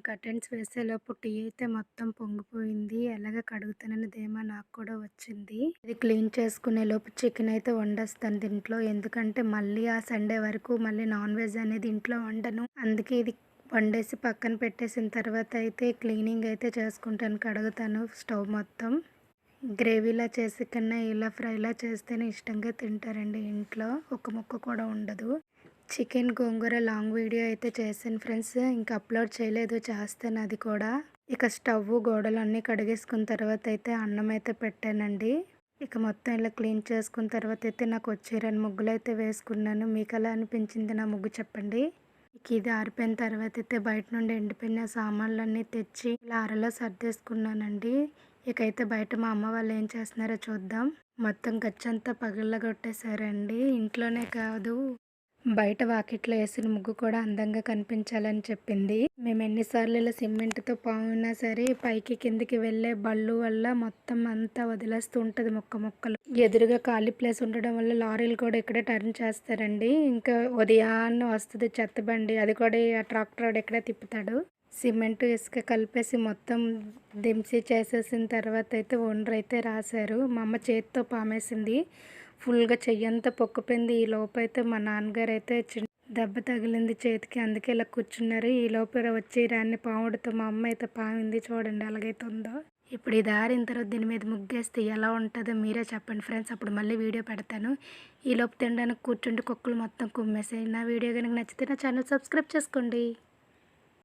నేను curtains వేసేలోపు tea అయితే మొత్తం పొంగిపోయింది. ఎలాగ కడుగుతానని ధీమా నాకు కూడా వచ్చింది. ఇది క్లీన్ చేసుకునే లోపు చికెన్ అయితే వండేస్తాను దీంట్లో. ఎందుకంటే మళ్ళీ ఆ సండే వరకు మళ్ళీ నాన్ వెజ్ అనేది ఇంట్లో వండను. అందుకే ఇది వండేసి పక్కన పెట్టేసిన తర్వాత అయితే క్లీనింగ్ అయితే చేసుకుంటాను, కడుగుతాను స్టవ్ మొత్తం. గ్రేవీలా చేసే కన్నా ఇలా ఫ్రైలా చేస్తేనే ఇష్టంగా తింటారండి ఇంట్లో. ఒక ముక్క కూడా ఉండదు. చికెన్ గోంగూర లాంగ్ వీడియో అయితే చేశాను ఫ్రెండ్స్. ఇంకా అప్లోడ్ చేయలేదు, చేస్తాను అది కూడా. ఇక స్టవ్ గోడలు అన్నీ కడిగేసుకున్న తర్వాత అయితే అన్నం అయితే పెట్టానండి. ఇక మొత్తం ఇలా క్లీన్ చేసుకున్న తర్వాత అయితే నాకు వచ్చే 2 ముగ్గులు అయితే వేసుకున్నాను. మీకు ఎలా అనిపించింది నా ముగ్గు చెప్పండి. ఇక ఇది ఆరిపోయిన తర్వాత అయితే బయట నుండి ఎండిపోయిన సామాన్లన్నీ తెచ్చి ఇలా అరలో సర్దేసుకున్నానండి. ఇకైతే బయట మా అమ్మ వాళ్ళు ఏం చేస్తున్నారో చూద్దాం. మొత్తం గచ్చంతా పగలగొట్టేశారండి. ఇంట్లోనే కాదు, బయట వాకిట్లో వేసిన ముగ్గు కూడా అందంగా కనిపించాలని చెప్పింది. మేము ఎన్నిసార్లు ఇలా సిమెంట్తో పామున్నా సరే పైకి కిందికి వెళ్ళే బళ్ళు వల్ల మొత్తం అంతా వదిలేస్తూ ఉంటుంది మొక్కలు. ఎదురుగా ఖాళీ ప్లేస్ ఉండడం వల్ల లారీలు కూడా ఇక్కడే టర్న్ చేస్తారండి. ఇంకా ఉదయాన్నే వస్తుంది చెత్త బండి, అది కూడా ఆ ట్రాక్టర్ వాడు ఇక్కడే తిప్పుతాడు. సిమెంట్ ఇసుక కలిపేసి మొత్తం దించి చేసేసిన తర్వాత అయితే ఓనర్ అయితే రాశారు. మా అమ్మ చేతితో పామేసింది. ఫుల్గా చెయ్యంతా పొక్కుపోయింది. ఈ లోపు అయితే మా నాన్నగారు అయితే దెబ్బ తగిలింది చేతికి, అందుకే ఇలా కూర్చున్నారు. ఈ లోపు వచ్చి రాన్ని పాముడితో మా అమ్మ అయితే పామింది. చూడండి ఎలాగైతే ఉందో. ఇప్పుడు ఇది ఆరిన తర్వాత దీని మీద ముగ్గేస్తే ఎలా ఉంటుందో మీరే చెప్పండి ఫ్రెండ్స్. అప్పుడు మళ్ళీ వీడియో పెడతాను. ఈ లోపు తినడానికి కూర్చుంటే కుక్కలు మొత్తం కుమ్మేసాయి. నా వీడియో కనుక నచ్చితే నా ఛానల్ సబ్స్క్రైబ్ చేసుకోండి.